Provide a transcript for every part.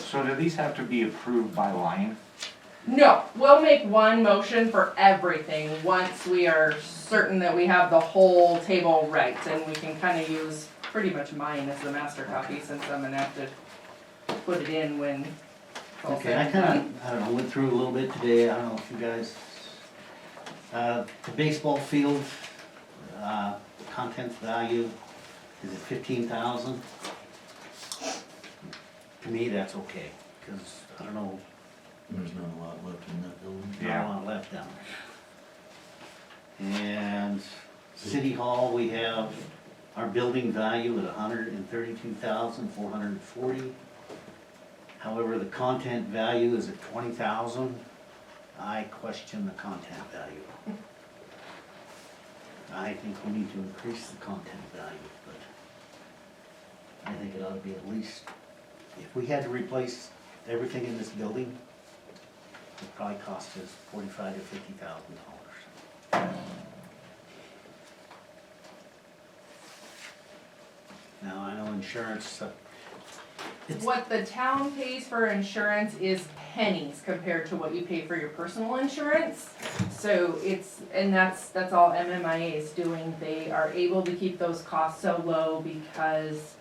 So do these have to be approved by line? No, we'll make one motion for everything once we are certain that we have the whole table right, and we can kind of use pretty much mine as the master copy since I'm gonna have to put it in when. it's all Okay, said I and kinda, done. I don't know, went through a little bit today, I don't know if you guys, the baseball field, contents value, is it 15,000? To me, that's okay, cause I don't know, There's not a lot left in that building. not a lot left down there. And City Hall, we have our building value at 132,440. However, the content value is at 20,000. I question the content value. I think we need to increase the content value, but I think it ought to be at least, if we had to replace everything in this building, it probably cost us $45,000 to $50,000. Now, I know insurance, it's, What the town pays for insurance is pennies compared to what you pay for your personal insurance. So that's all MMIA is doing. They are able to keep those costs so low because,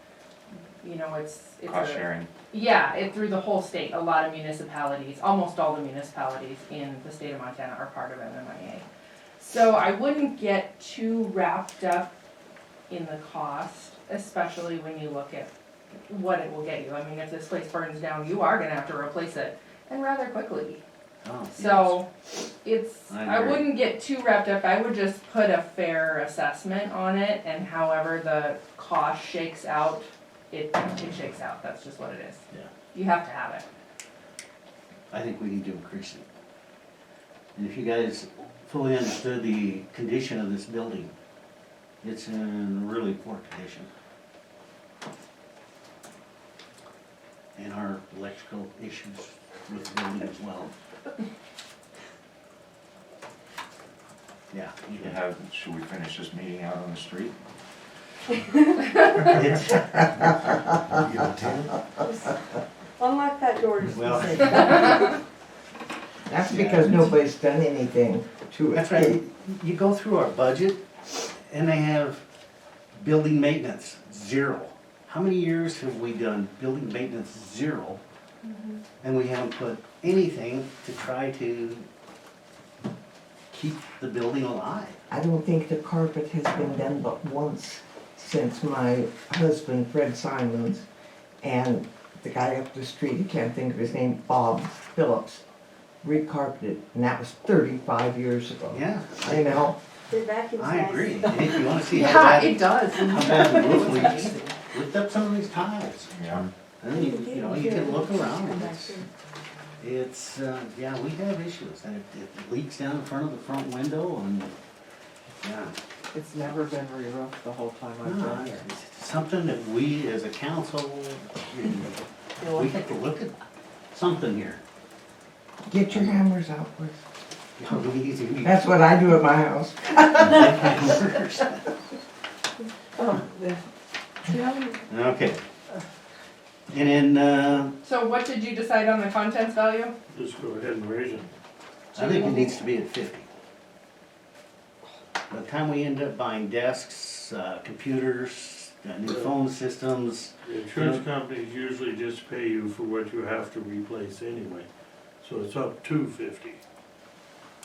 it's Cost sharing? Yeah, through the whole state, a lot of municipalities, almost all the municipalities in the state of Montana are part of MMIA. So I wouldn't get too wrapped up in the cost, especially when you look at what it will get you. I mean, if this place burns down, you are gonna have to replace it, and rather quickly. oh, yes. So, I I agree. wouldn't get too wrapped up, I would just put a fair assessment on it, and however the cost shakes out, it shakes out, that's just what it is. Yeah. You have to have it. I think we need to increase it. And if you guys fully understood the condition of this building, it's in really poor condition. And our electrical issues with the building as well. Yeah. Should we finish this meeting out on the street? It's, You get a 10? Unlock that door. well, That's because nobody's done anything to it. that's right, you go through our budget, and they have building maintenance, 0. How many years have we done building maintenance 0? And we haven't put anything to try to keep the building alive. I don't think the carpet has been done but once since my husband, Fred Simons, and the guy up the street, I can't think of his name, Bob Phillips, recarpeted, and that was 35 years ago. Yeah, I know. The vacuum's I nice. agree. And if you wanna see how Yeah, it bad, does. how bad the roof leaks, lift up some of these tiles. Yeah. And then you can look around and it's, yeah, we have issues. And it leaks down in front of the front window and, yeah. It's never been re-roofed the whole time I've No, been here. it's something that we as a council, we have to look at something here. Get your hammers out, please. Yeah, we- That's what I do at my house. Oh, yeah. Okay. And then, So what did you decide on the contents value? Just go ahead and raise it. I think it needs to be at 50. By the time we end up buying desks, computers, new phone systems, The insurance companies usually just pay you for what you have to replace anyway. So it's up to 50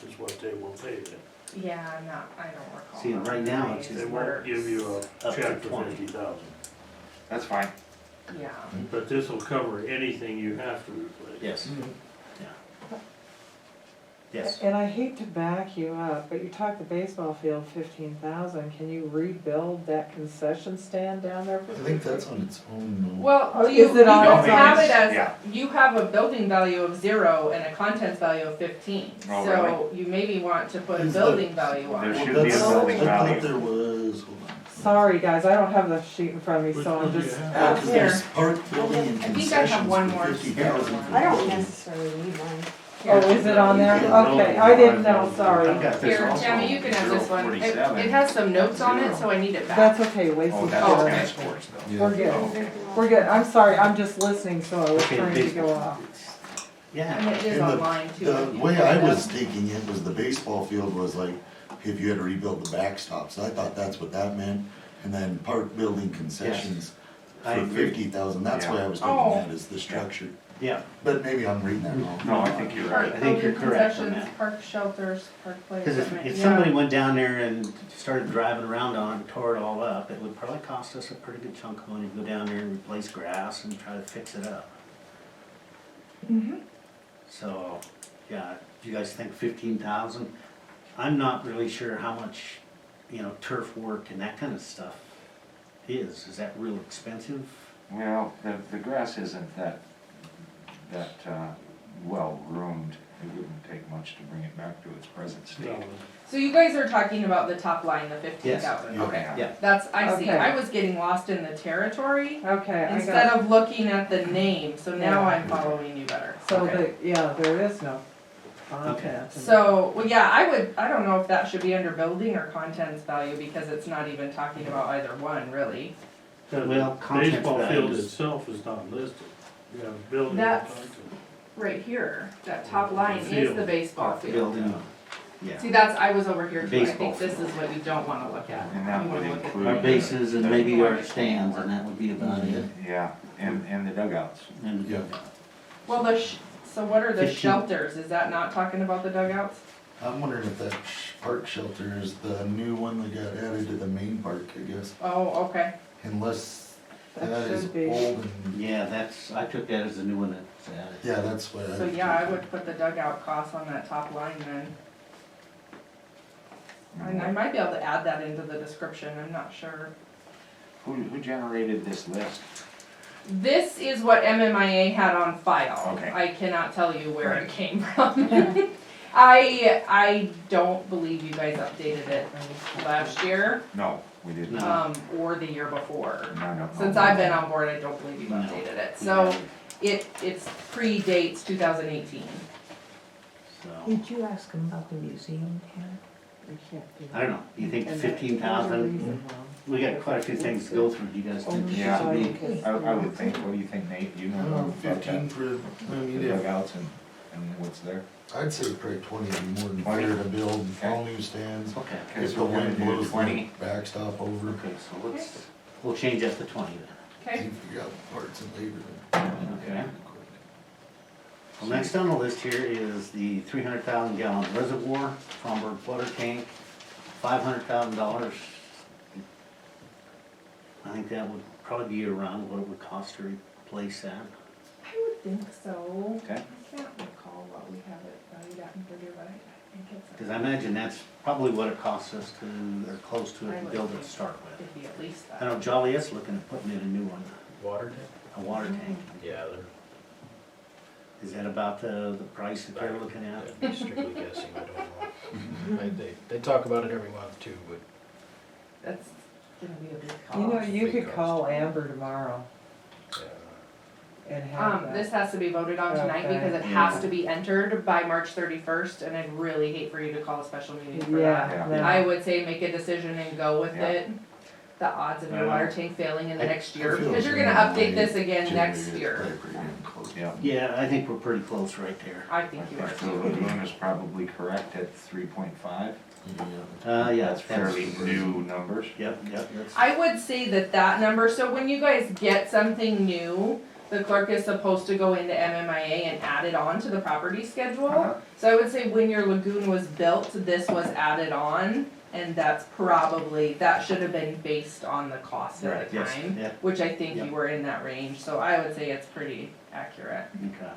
is what they will pay you. Yeah, I don't recall. See, and right now it's They just won't give you Up a to check for 20. 50,000. That's fine. Yeah. But this will cover anything you have to replace. yes, yeah. Yes, And I hate to back you up, but you talked the baseball field 15,000. Can you rebuild that concession stand down there for I think that's on its own. though. Well, Oh, you is it on don't its have own? it as, Yeah. you have a building value of 0 and a contents value of 15. Oh, So you maybe want to put a Is building value on There it. should Well, be a that's- building I value. thought there was, hold on. Sorry, guys, I don't have the sheet in front of me, Which so one I'm do you just have? asking. There's park building and I think I have concessions one for more 50,000. spare one. I don't necessarily need one. Oh, is it on there? Okay, I didn't know, sorry. I've got this Here, also. Tammy, you can have this one. It 047. has some notes on it, so I need it back. That's okay, Oh, Lacey's that's got it. transports though. We're good. Oh, We're good, I'm sorry, I'm just listening, so I was Okay, trying to baseball. go off. Yeah. And it is And online too. The if you way pull I it was up. taking it was the baseball field was like, if you had to rebuild the backstops, I thought that's what that meant. And then park building concessions I for agree. 50,000, that's why I was Oh. thinking that is the structure. Yeah, But maybe I'm reading that wrong. No, I think you're Park right. I think you're building correct on concessions, that. Park shelters, park play because equipment. if Yeah. somebody went down there and started driving around on it and tore it all up, it would probably cost us a pretty good chunk of money to go down there and replace grass and try to fix it up. So, yeah, do you guys think 15,000? I'm not really sure how much, turf work and that kind of stuff is. Is that real expensive? Well, the grass isn't that well groomed. It wouldn't take much to bring it back to its present state. No, So you guys are talking about the top line, the 15,000, Yes. okay. Yeah. That's, I see, Okay. I was getting lost in the territory Okay, I instead got, of looking at the name, so now Yeah. I'm following you better. so Okay. there is no content. So, well, yeah, I don't know if that should be under building or contents value, because it's not even talking about either one, really. Well, content Baseball field values. itself is not listed. You have building and That's- content. Right here, that top line is Field. the baseball field. Building, yeah. See, that's, I was over here too, I Baseball think this is what you don't wanna look at. And that You would wanna look at- include. Our bases and the- maybe our stands, and that would be about it. Yeah, and the dugouts. And Yeah. Well, so what are the 15. shelters, is that not talking about the dugouts? I'm wondering if that park shelter is the new one that got added to the main park, I guess. Oh, okay, Unless That that is should be. old and, Yeah, I took that as the new one that's added. yeah, that's what I. so yeah, I would put the dugout costs on that top line then. And I might be able to add that into the description, I'm not sure. Who generated this list? This is what MMIA had on file. Okay. I cannot tell you where it Right. came from. I don't believe you guys updated it last year, No, we didn't. No. or the year before. No. Since I've been on board, I don't believe you've No. updated it, so it's predates 2018. So, Did you ask him about the museum, Ken? We can't do that. I don't know, do you think And that- 15,000? there's a reason why. We got quite a few things to go through, do you guys think this Yeah. should be? I would think, what do you think, Nate? You I know don't know, about 15 that? for, I mean, The if, dugouts and what's there? I'd say probably 20 would be more than 20? fair to build Okay. all new stands. Okay, Okay, If so the we're gonna wind do blows 20. the backstop over, okay, so we'll change that to 20 then. Okay, you figure out parts and labor. then. Okay. Well, next on the list here is the 300,000 gallon reservoir, Fromberg water tank, $500,000. I think that would probably be around what it would cost to replace that. I would think so. Okay. I can't recall what we have it valued at in figure, but I think it's. Because I imagine that's probably what it costs us to, or close to it, I to would build it think to start with. It'd be at least I that. know Joliet's looking at putting in a new one, Water tank? a water tank. Yeah, they're, Is that about the price that they're looking at? that'd be strictly guessing, I don't know. They talk about it every month too, but That's gonna be a big cost. You know, you Big could cost. call Amber tomorrow and have that. This has to be voted on tonight Okay. because it has to be entered by March 31st, and I'd really hate for you to call a special meeting for that. Yeah, Yeah. I would say make a decision and go with Yeah. it. The odds of your water tank failing in the I- next year, I feel because you're the gonna same update way. this again Generally, next it's year. probably pretty damn close. Yeah. Yeah, I think we're pretty close right there. I think you I are think too. the lagoon is probably correct at 3.5. Yeah. That's fairly new numbers. Yep, that's. I would say that number, so when you guys get something new, the clerk is supposed to go into MMIA and add it on to the property schedule. Uh-huh. So I would say when your lagoon was built, this was added on, and that's probably, that should have been based on the cost Right, at the yes, time. yeah. Which I think Yep. you were in that range, so I would say it's pretty accurate. Okay.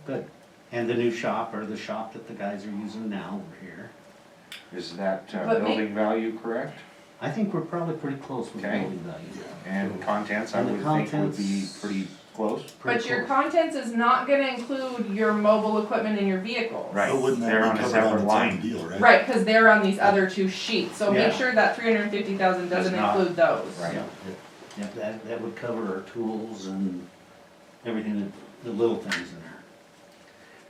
Good. And the new shop, or the shop that the guys are using now over here. Is that But building value correct? I think we're probably pretty close with Okay. building value. And contents, I And the would think would be contents- pretty close. Pretty But your close. contents is not gonna include your mobile equipment and your vehicles. Right. But wouldn't They're that on be a covered separate on its line. own deal, right? Right, cause they're on these other two sheets, so make Yeah. sure that 350,000 doesn't Does not. include those. Right. Yeah, yeah, that would cover our tools and everything, the little things in there.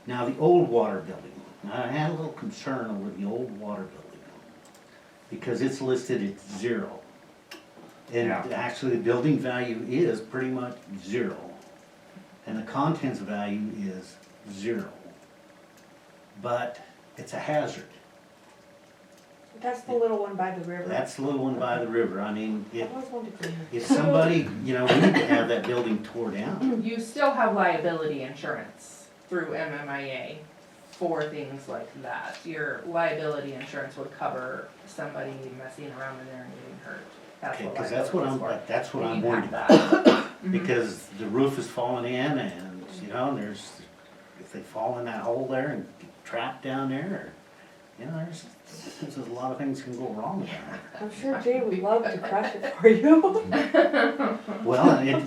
Now, the old water building, now I had a little concern over the old water building, because it's listed at 0. And Yeah. actually, the building value is pretty much 0. And the contents value is 0. But it's a hazard. That's the little one by the river. That's the little one by the river. I mean, I always wanted to. if somebody, you know, we need to have that building tore down. You still have liability insurance through MMIA for things like that. Your liability insurance would cover somebody messing around in there and getting hurt. That's Okay, what because that's what liability is for. that's what And I'm you worried have about. that. Because the roof is falling in and, you know, there's, if they fall in that hole there and get trapped down there, or, you know, there's a lot of things can go wrong with that. I'm sure Jay would love to crush it for you. Well, it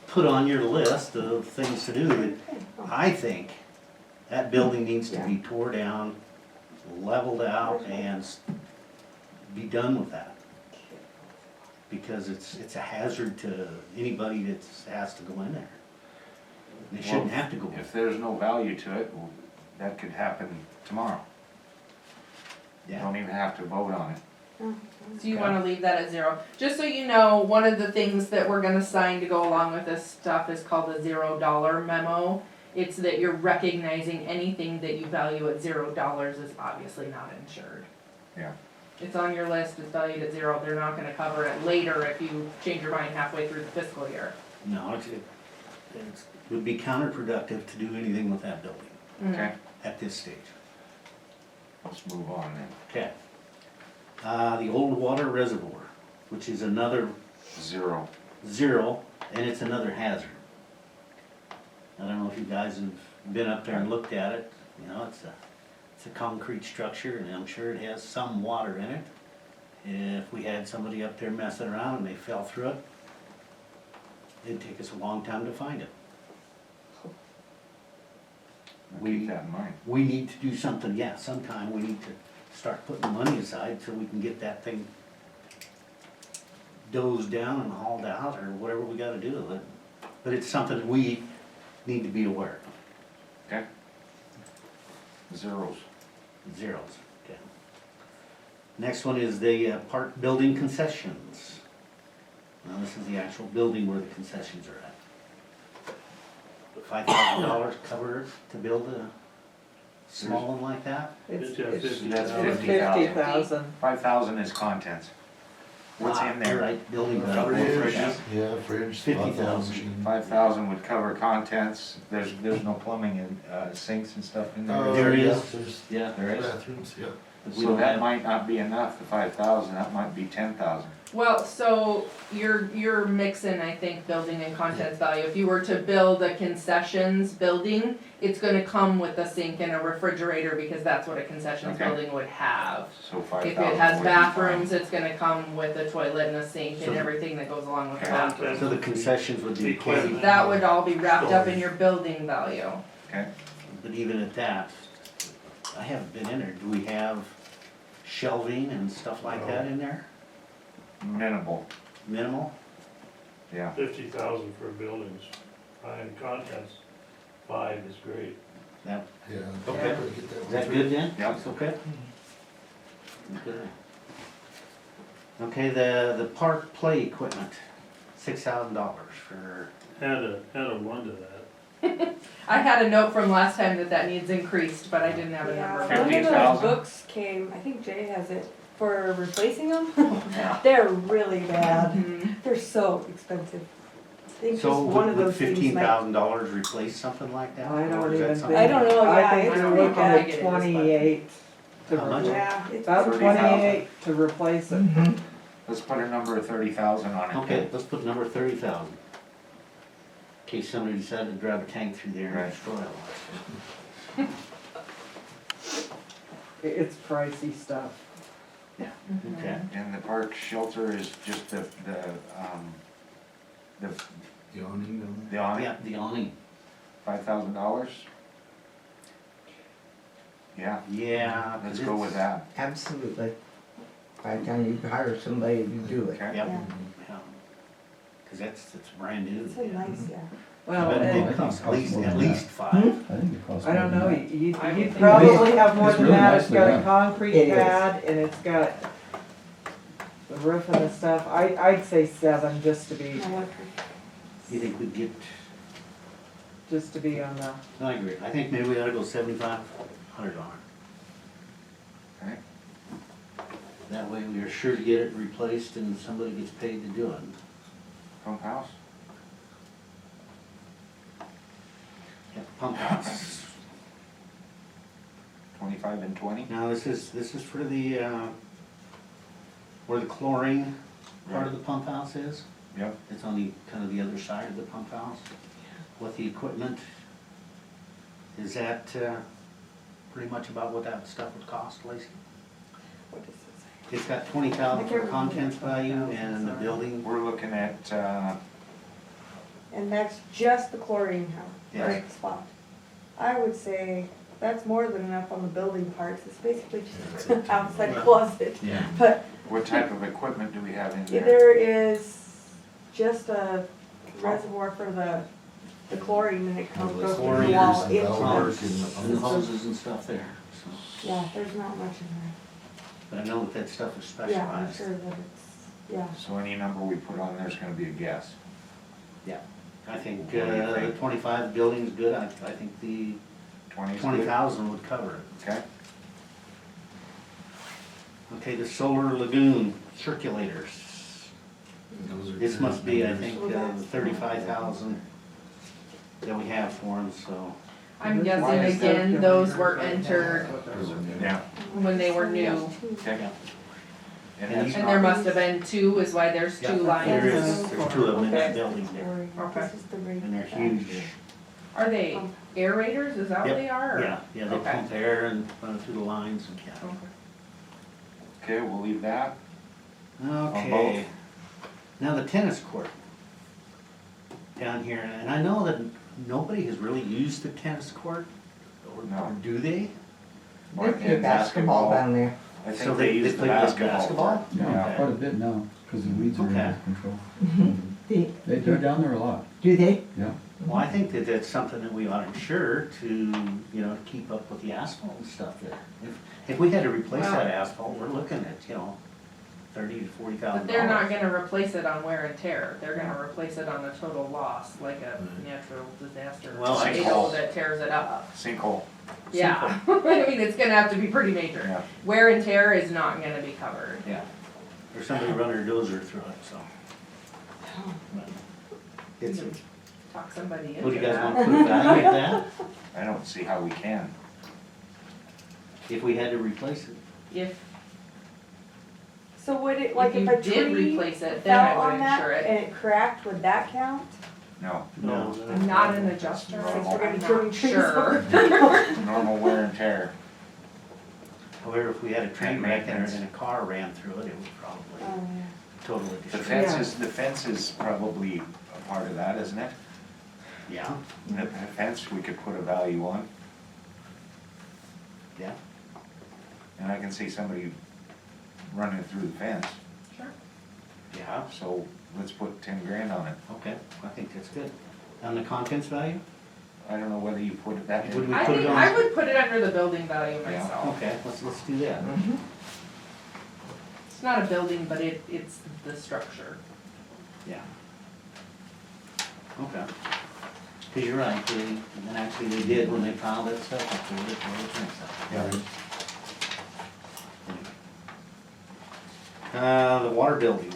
put on your list of things to do. I think that building needs to be tore down, leveled out, and be done with that. Because it's a hazard to anybody that has to go in there. They shouldn't have to go in. If there's no value to it, well, that could happen tomorrow. You Yeah. don't even have to vote on it. So you wanna leave that at 0? Just so you know, one of the things that we're gonna sign to go along with this stuff is called a $0 memo. It's that you're recognizing anything that you value at $0 is obviously not insured. Yeah. It's on your list, it's valued at 0, they're not gonna cover it later if you change your mind halfway through the fiscal year. No, it would be counterproductive to do anything with that building Okay, at this stage. let's move on then. Okay. The old water reservoir, which is another 0. 0, and it's another hazard. I don't know if you guys have been up there and looked at it, you know, it's a concrete structure, and I'm sure it has some water in it. If we had somebody up there messing around and they fell through it, it'd take us a long time to find it. Keep that in mind. We need to do something, yeah, sometime we need to start putting money aside so we can get that thing dozed down and hauled out, or whatever we gotta do with it. But it's something we need to be aware of. Okay? 0s. 0s, okay. Next one is the park building concessions. Now, this is the actual building where the concessions are at. $5,000 cover to build a small one like that? It's It's 50,000. That's 50,000. 5,000 is contents. What's in You're there? right, building. Fridge, Yeah. yeah, fridge, 50,000. thought machine. 5,000 would cover contents. There's no plumbing and sinks and stuff in there. There Yeah, is. there's Yeah, There is. bathrooms, yeah. we So don't that have- might not be enough, the 5,000, that might be 10,000. Well, so you're mixing, I think, building and contents value. If you were to build a concessions building, it's gonna come with a sink and a refrigerator because that's what a concessions Okay. building would have. So 5,000. If it has would be fine. bathrooms, it's gonna come with a toilet and a sink and So- everything that goes along with Okay. that. So the concessions would be Equipment. paid, That would all be wrapped up in your building value. Okay, but even at that, I haven't been in there. Do we have shelving and stuff like that in there? minimal, Minimal? yeah. 50,000 for buildings, and contents, 5 is great. That, Yeah. Okay. is that good then? Yep. That's okay? Okay. Okay, the park play equipment, $6,000 for, Add a 1 to that. I had a note from last time that needs increased, but I didn't have a Yeah, number. one of those 15,000. books came, I think Jay has it, for replacing them. Yeah. They're really bad. Mhm. They're so expensive. I think just so one of would those things might. $15,000 replace something like that? I Or don't is that even something- I don't know, yeah, I think it's you're pretty looking bad. at 28 to How much? replace. Yeah, it's About 30,000. 28 to replace it. Let's put a number of 30,000 on it. Okay, let's put number 30,000. In case somebody decided to drive a tank through there and Right. destroy it. It's pricey stuff. Okay. And the park shelter is just the The awning building. awning, Yeah, the awning. $5,000? Yeah, Yeah. let's go with that. Absolutely. By the time you hire somebody to do it. Okay. Yep. Yeah. Yeah. Cause that's brand new. It's a nice, yeah. Well, But and it costs Costs more at than least that. five. I think it costs I more don't than know, that. you'd think probably have more It's than really that, it's nicely got a done. concrete It is. pad and it's got the roof and the stuff, I'd say 7, just to be, You think we'd get, just to be on the, no, I agree, I think maybe we ought to go $7,500 on it. Okay. That way we are sure to get it replaced and somebody gets paid to do it. Pump house? Yeah, pump house. 25 and 20? Now, this is for the, where the chlorine part of the pump house is. Yep. It's on the, kind of the other side of the pump house. With the equipment, is that, pretty much about what that stuff would cost, Lacey? What does it say? It's got 20,000 for contents value and the Sorry. building. We're looking at, And that's just the chlorine house, Yes. right, spot. I would say that's more than enough on the building parts, it's basically just an outside closet. Yeah. But what type of equipment do we have in there? there is just a reservoir for the chlorine and it comes, goes through the Chlorinators wall and into valves. the, And the hoses and stuff there, so. yeah, there's not much in But I know that that stuff is there. Yeah, I'm specialized. sure that it's, yeah. So any number we put on there's gonna be a guess. Yeah. I think, What do you the think? 25 building's good, I think the 20 is good? 20,000 would cover it. Okay. Okay, the solar lagoon circulators. Those are This good must be, I numbers. think, the 35,000 that we have for them, so. I'm Why guessing is that? again, those were entered Yeah. when they were new. Okay. And And that's And there not, must have been 2, is why there's 2 Yeah, lines. There is, there's 2 of them in that Okay. building there, Okay. This is the rate. and they're huge. Are they aerators, is that what Yep. they are? or- Yeah, yeah, they Okay. pump air and run it through the lines and, yeah. Okay. okay, we'll leave that. Okay, now the tennis court down here, and I know that nobody has really used the tennis court, or No. do they? They play basketball down there. I So think they they use the play basketball. Yeah, quite a bit now, because the weeds are Okay. out of control. They- They're down there a lot, Do they? yeah. Well, I think that that's something that we ought to ensure to, you know, keep up with the asphalt and stuff there. If we had to replace Well- that asphalt, we're looking at, you know, $30,000 to $40,000. But they're not gonna replace it on wear and tear, they're gonna replace it on a total loss, like a natural disaster. Well, I- Tornado that tears it up. Sinkhole, Yeah, I mean, it's gonna have to be pretty major. yeah. Wear and tear is not gonna be covered. Yeah, or somebody run their dozer through it, so. But It's, Talk somebody what do into you guys that. want to put a value at that, I don't see how we can. if we had to replace it? If So would it, like you if a did tree replace it, then I fell would on that insure it. and it cracked, would that count? No, No. I'm not an adjuster, Since we're gonna I'm be trimming not trees sure. normal wear and tear. However, if we had a train And wreck and maintenance. and a car ran through it, it would probably Yeah. totally The destroy it. fence is probably a part of that, isn't it? Yeah, The fence, we could put a value on, yeah, and I can see somebody running through the fence, Sure. yeah, so let's put 10 grand on it. okay, I think that's good. On the contents value? I don't know whether you put that Would in. we I put it think on? I would put it under the building value Yeah. myself. Okay, let's do that. It's not a building, but it's the structure. Yeah. Okay. Cause you're right, they, and actually they did when they piled that stuff up there, they the water building.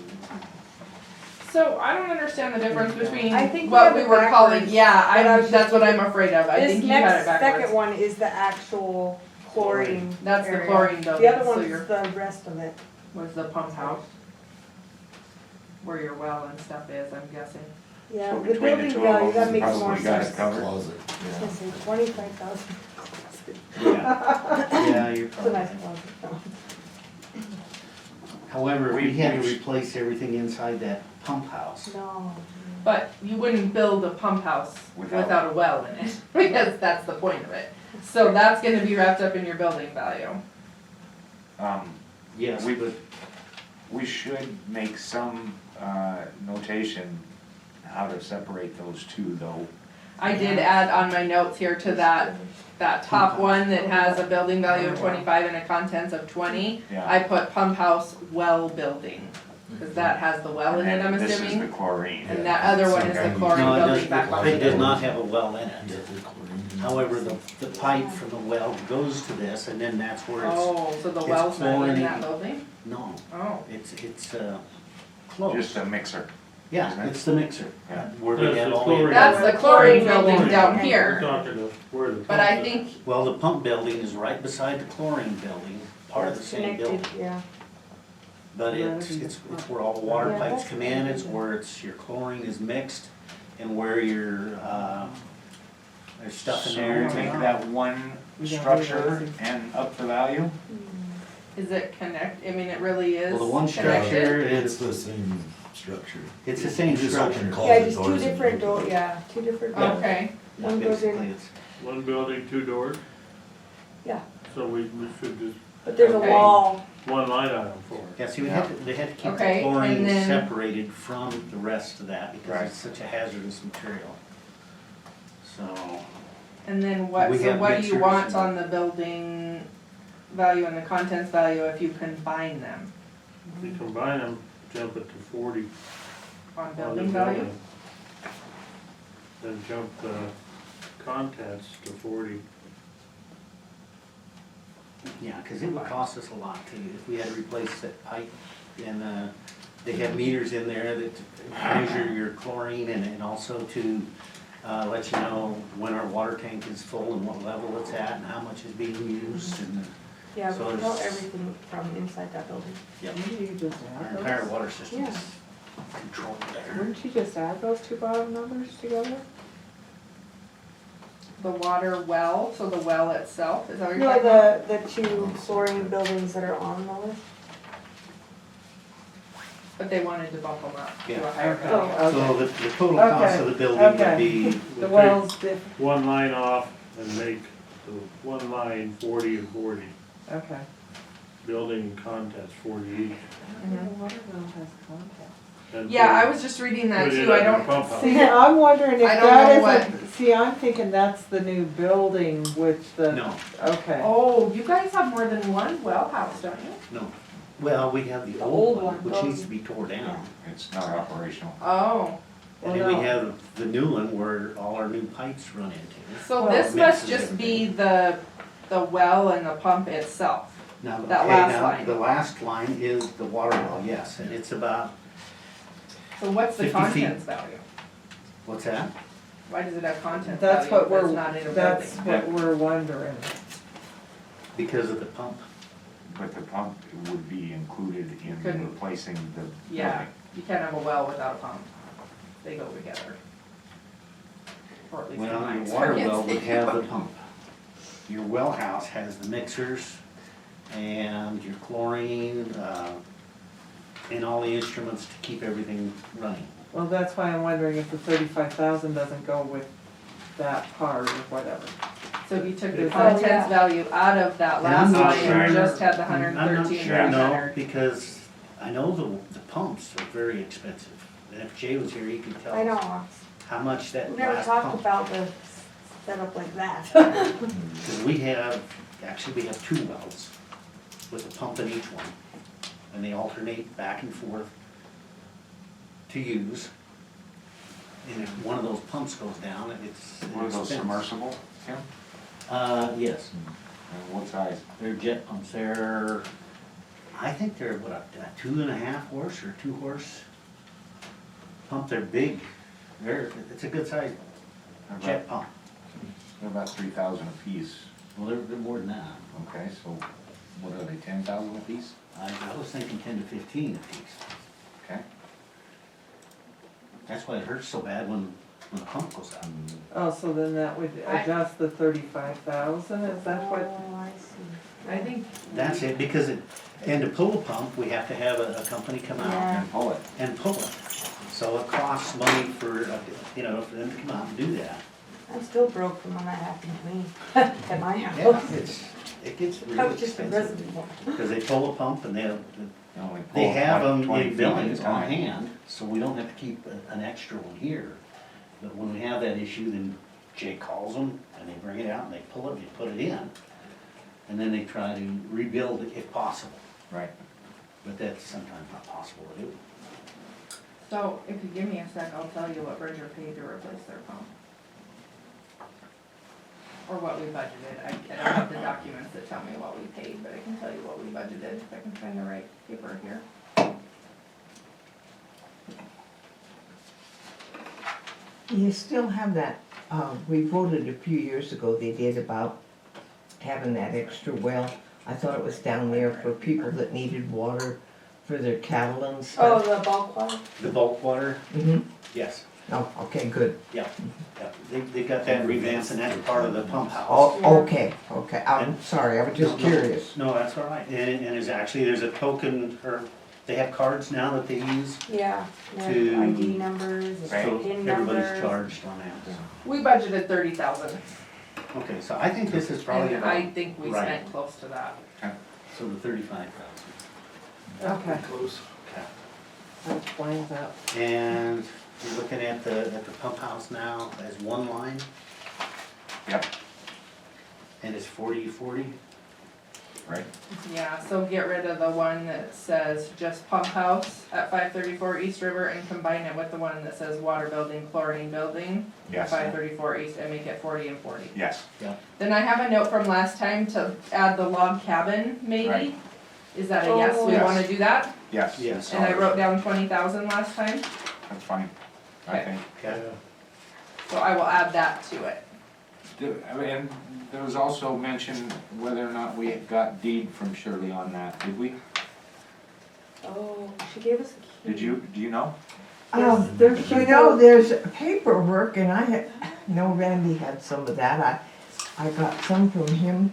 So I don't understand the difference between I think we what have we it were calling, backwards. yeah, But I was that's just what I'm afraid of, I This think you had next, it backwards. second one is the actual chlorine That's the area. chlorine building, The other so one you're- is the rest of it. Was the pump house. Where your well and stuff is, I'm guessing. Yeah, So the between the building two value, of that them, makes more probably got it sense. covered. Closet, I was yeah. gonna say 25,000. Yeah, yeah, you're It's a probably nice right. closet, though. However, if we had to replace everything inside that pump house, No. But you wouldn't build a pump house Without- without a well in it, because that's the point of it. So that's gonna be wrapped up in your building value. yes, We- but, We should make some notation how to separate those two though. I did add on my notes here to that top one that has a building value of 25 and a contents of 20. Yeah. I put pump house well building, because that has the well in it, I'm This is the assuming. chlorine. And that other one is the chlorine No, it building does, back on it does it. not have a well in it. However, the pipe from the well goes to this, and then that's where it's, Oh, so the it's well's not in that chlorinated. building? no, Oh, it's close. Just a mixer. Yeah, it's the mixer. Yeah. Where we That's have the all chlorine. the, that's the chlorine Chlorine building down building. We're here. talking of where the. But I pump is. think, well, the pump building is right beside the chlorine building, part of the It's same connected, building. yeah. But it's where all the water Yeah, pipes that's come in, it's good. where it's, your chlorine is mixed, and where your, there's stuff in So there. we make that one structure and up for value? is it connect, I mean, it really is Well, the one connected? structure, It's it's, the same structure. it's the same Just structure. open call. Yeah, the just two doors and different you can- door, yeah, two different doors. Okay, Yeah, One goes in. basically, it's, One building, 2 doors, Yeah, so we should just, but there's a Okay. wall. one line item for it. yeah, see, they had to keep the Okay, and chlorine then- separated from the rest of that, because Right. it's such a hazardous material. So, and then what, We so have what do you mixers want and- on the building value and the contents value if you combine them If we combine them, jump it to 40 on on the building value? building. Then jump the contents to 40. yeah, cause it would cost us a lot too, if we had to replace that pipe, and, they have meters in there that measure your chlorine and also to, let you know when our water tank is full and what level it's at and how much is being used and, Yeah, So we know there's- everything from inside that building. yep. Wouldn't you just Our add entire those? water system Yeah. is controlled there. Wouldn't you just add those two bottom numbers together? The water well, so the well itself, is that what you're No, talking about? the two chlorine buildings that are on the list. But they wanted to bump them up to Yeah. a higher Okay. value. So the total cost of the building would Okay. be, The well's diff, One line off and make the one line 40 and 40. okay. Building contents 40 each. Mhm. The water well has contact. and Yeah, I put- was just reading that put it too, I under don't, pump house. See, I'm wondering if I don't that know isn't, see, I'm thinking that's the new building with the, no, okay. oh, you guys have more than one well house, don't you? no. Well, we have the The old old one, one which goes- needs to be tore down. It's not operational. Oh, And then we have the new one where all our new pipes run into. so Well, this it must mixes just be the well and the pump itself. Now, That okay, last now, line. the last line is the water well, yes, and it's about, So what's the 50 feet. contents value? what's that? Why does it have contents That's value what if we're, it's not in a that's building? what we're wondering. Because of the pump. But the pump would be included in Couldn't- replacing the Yeah, building. you can't have a well without a pump. They go together. Or at least in Well, my your water experience, well would they have do. the pump. Your well house has the mixers and your chlorine, and all the instruments to keep everything running. Well, that's why I'm wondering if the 35,000 doesn't go with that part or whatever. So if you took the Oh, contents yeah. value out of that And I'm last not line and sure. just had the hundred and I'm not thirteen, sure, no, 300. because I know the pumps are very expensive. And if Jay was here, he could tell I us know, how much that we never last talked pump. about the setup like that. Because we have, actually, we have two wells with a pump in each one. And they alternate back and forth to use. And if one of those pumps goes down, it's an Were those expense. submersible, Tim? Yes, And what size? they're jet pumps, I think they're what, a 2.5 horse or 2 horse pump, they're big, it's a good size jet pump. They're about 3,000 apiece. Well, they're more than that. Okay, so what are they, 10,000 apiece? I was thinking 10 to 15 apiece. Okay. That's why it hurts so bad when the pump goes out. Oh, so then that would adjust the 35,000, is that what? Oh, I see. I think. That's it, because and to pull a pump, we have to have a company come out Yeah. And pull it. and pull it. So it costs money for, for them to come out and do that. I'm still broke from when that happened to me, at my Yeah, house. it gets That really was just a expensive. residential. Because they pull a pump and You only pull they have 20 them 20 in feet at a billings on time. hand, so we don't have to keep an extra one here. But when we have that issue, then Jay calls them, and they bring it out, and they pull it, and they put it in, and then they try to rebuild it if possible, Right. but that's sometimes not possible to do. So if you give me a sec, I'll tell you what Bridger paid to replace their pump. Or what we budgeted. I don't have the documents that tell me what we paid, but I can tell you what we budgeted, if I can find the right paper here. You still have that, we voted a few years ago, they did, about having that extra well. I thought it was down there for people that needed water for their cattle and Oh, stuff. the bulk one? The bulk water, Mm-hmm. yes, Oh, okay, good. yeah, they got that revamped, and that's part of the pump house. Oh, okay, okay, I'm sorry, I was just No, no. curious. No, that's all right, and there's a token, or, they have cards now that they use, Yeah, and To- ID numbers, so and PIN everybody's numbers. charged on that. We budgeted 30,000, Okay, so I think this is probably and about, I think we right. spent close to that. so the 35,000. Okay, Close. Okay. that explains that. And you're looking at the pump house now as one line, Yep, and it's 40/40? right. Yeah, so get rid of the one that says just pump house at 534 East River and combine it with the one that says water building, chlorine building, Yes, 534 East, and make it 40 and 40. yes. Then I have a note from last time to add the log cabin, maybe? Right. Is that a yes, we Yes. wanna do that? Yes. Yes. And I wrote down 20,000 last time, That's fine, I Okay. think. Okay. so I will add that to it. And there was also mention whether or not we got deed from Shirley on that, did we? Oh, she gave us a key. Do you know? There's, you know, there's paperwork, and I had, no, Randy had some of that, I got some from him.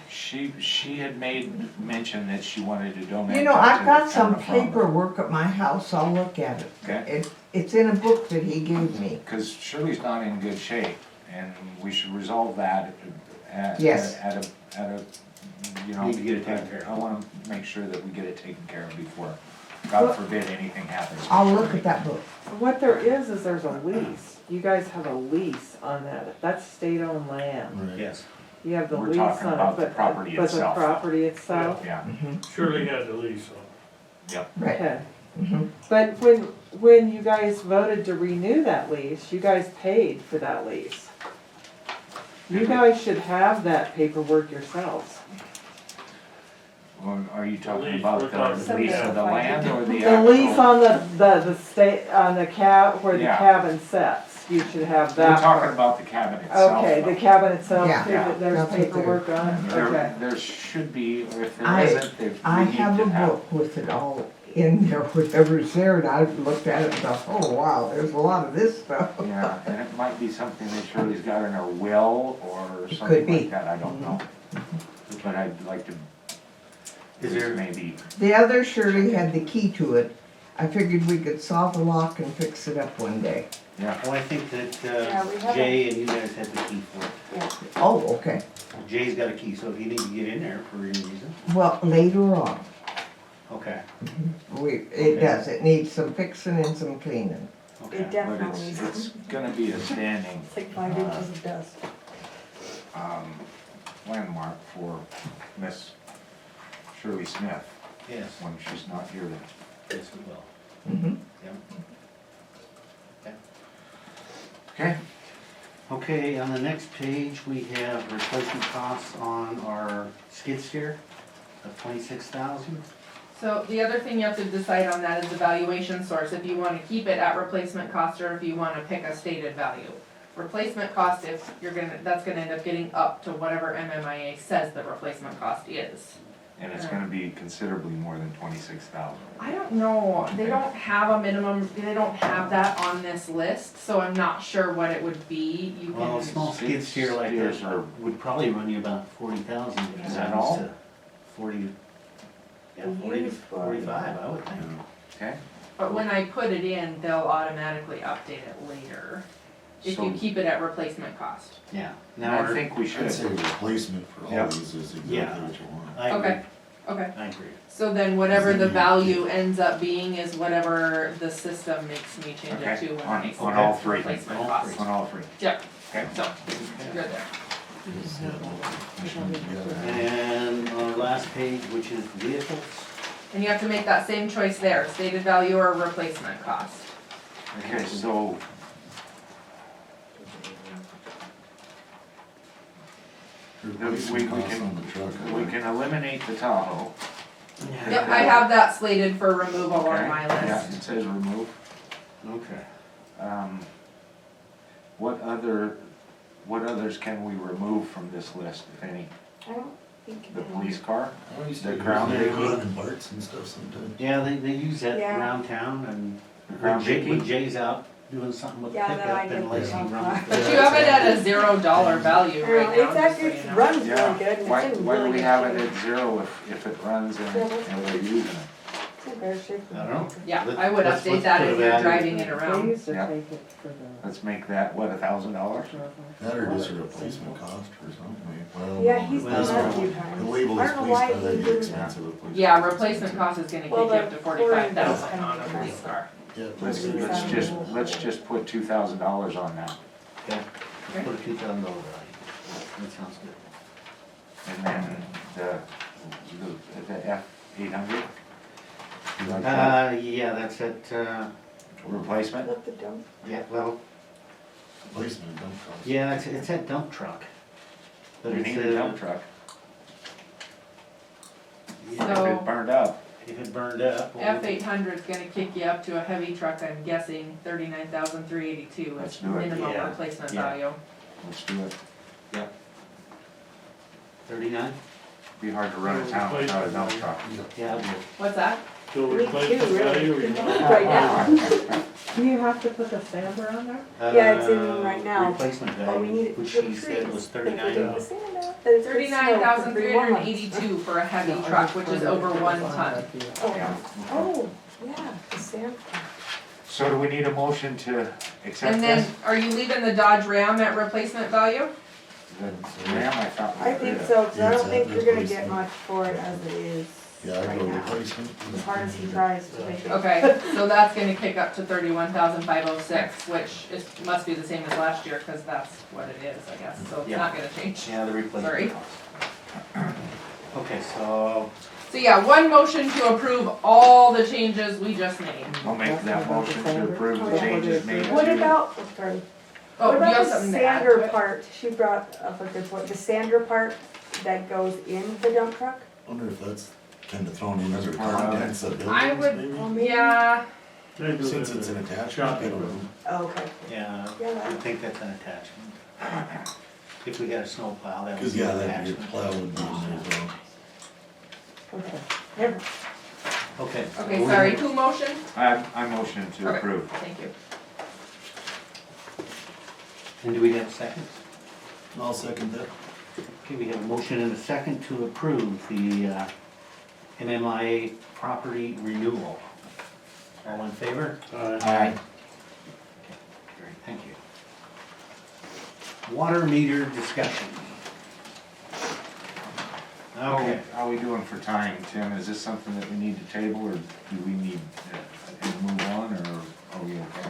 She had made mention that she wanted to donate. You know, that I've to got the some town of Frommer. paperwork at my house, I'll look at it. Okay. It's in a book that he gave me. Cause Shirley's not in good shape, and we should resolve that at Yes. a, you know. Need to get it taken care of. I wanna make sure that we get it taken care of before, God Well- forbid, anything happens. to I'll look Shirley. at that book. What there is there's a lease. You guys have a lease on that. That's state-owned land. Right. Yes. You have the We're lease talking on it, about the but, property but the itself. property itself? Yeah, Surely had the lease on. Right. Okay. Mhm. But when you guys voted to renew that lease, you guys paid for that lease. You guys should have that paperwork yourselves. well, are you talking lease, about we're the talking- lease of the Yeah. land or the The actual? lease on the state, on the where the Yeah. cabin sets, you should have We're that. talking part. about the cabin itself. Okay, though. the cabin itself, Yeah. too, Yeah. that there's That's what they're- paperwork on it, okay. There should be, or if there I- isn't, we I need have to a book with it all in there, whatever's there, and I looked at it and thought, oh, wow, there's a lot of this stuff. Yeah, and it might be something that Shirley's got in her will or It something could be. like that, I don't know. But I'd like to, Is there, maybe, The other Shirley had the key to it. I figured we could solve the lock and fix it up one day. yeah, well, I think that Yeah, we have Jay and you guys have the key for it. Yeah. Oh, okay. Jay's got a key, so if you need to get in there for any reason, Well, later on, okay, it Okay. does. It needs some fixing and some cleaning. okay. It but definitely needs, it's gonna be a standing, it's like 5 inches of dust. landmark for Miss Shirley Smith Yes, when she's not here then. yes, we will. Mhm. Okay, Okay, on the next page, we have replacement costs on our skid steer of 26,000. So the other thing you have to decide on that is the valuation source, if you wanna keep it at replacement cost or if you wanna pick a stated value. Replacement cost, if you're that's gonna end up getting up to whatever MMIA says the replacement cost is. and it's gonna be considerably more than 26,000. I don't know, they don't have a minimum, they don't have that on this list, so I'm not sure what it would be, you Well, a can. small skid steer like this Steers are- would probably run you about 40,000. Is that all? 40, yeah, We 40 to use 40. 45, I would think. Okay, But when I put it in, they'll automatically update it later, if so you keep it at replacement cost. Yeah. now I think we should. I'd say replacement for all Yeah. these is Yeah. exactly what you want. I agree. Okay, Okay, I agree. so then whatever the value ends up being is whatever the system makes me change it Okay, to when on- it makes on the all three. replacement All cost. three. On all three. Yep, Okay. so, you're there. And on our last page, which is vehicles. And you have to make that same choice there, stated value or replacement cost. Okay, so. Replacement costs on the truck. We can eliminate the Tahoe. Yep, I have that slated for removal on Okay, my yeah, list. it says remove. Okay. What others can we remove from this list, if any? I don't think. The police car? The Crown They Vic? run in Barts and stuff sometimes. Yeah, they use that Yeah. around town and Crown when Vic? Jay's out doing something with the Yeah, that I pickup and get Lacey the runs. But you have it at a $0 value I right don't now, know, just it's so actually, you know. runs Yeah. really good and Why, it's in why do really we good have it shape. at zero if it runs and we're using it? It's in better shape. I don't know. Yeah, Let's- I would let's- update let's that put if a you're value. driving it They around. used to Yeah. take it for the. Let's make that, what, $1,000? That or just a replacement cost or something, well. Yeah, he's done Well, that a few The times. label I is don't know police why car, he that'd be didn't- expensive. a police Yeah, car's replacement expensive. cost is gonna kick Well, you up to the 45,000 pouring on a does police car. Yeah. Let's just put $2,000 on that, Okay. Okay. Put a $2,000 value. That sounds good. and then the F-800? Yeah, that's at, Replacement? Let the dump. yeah, well, Replacement dump cost. yeah, it's that dump truck. But We it's, need a dump truck, yeah, if So- it burned up. if it burned up. well, F-800 is gonna kick you up to a heavy truck, I'm guessing 39,382 Let's is do it, minimum yeah. replacement Yeah. value. Let's do it. 39? Be hard to run a town without a dump truck. Yeah, it would. What's that? So Me too, replacement value or really. not? Right now. Do you have to put the sander on there? Yeah, it's in right now. Replacement But we need value, it which for she the said trees. was But if we 39. take the sand out, then it's gonna snow for 3 more months. 39,382 for a heavy truck, which is over 1 ton. Oh, yeah, the sand. So do we need a motion to accept And then, this? are you leaving the Dodge Ram at replacement value? The Ram, I thought we I got think rid of. so, cause I It's don't think that you're gonna get replacement. much for it as it is Yeah, I'd right go now. replacement. As hard as he tries to make it. Okay, so that's gonna kick up to 31,506, which is, must be the same as last year, cause that's what it is, I guess, so it's Yeah. not gonna change. Yeah, the Sorry. replacement cost. Okay, so, So yeah, one motion to approve all the changes we just made. I'll make that motion to approve the changes made to. What about, oh, sorry, Oh, what do you have about the something to add sander to it? part? She brought up a good point, the sander part that goes in the dump truck? Wonder if that's kinda thrown in as a That's part of it. contents of I buildings, would- maybe? Well, maybe. Yeah, They do Since it it's in an the attachment, shopping I don't room. know. Oh, okay. yeah, Yeah, I that, think that's an attachment. If we got a snow plow, that would Cause be yeah, an that your attachment. plow would be in there as well. okay, never. Okay. okay, sorry, who motioned? I motion to Okay. approve. Thank you. And do we have a second? I'll second that. Okay, we have a motion and a second to approve the MMIA property renewal. All in favor? Aye. Great, thank you. Water meter discussion. Okay, How are we doing for time, Tim? Is this something that we need to table, or do we need to move on, or are we okay?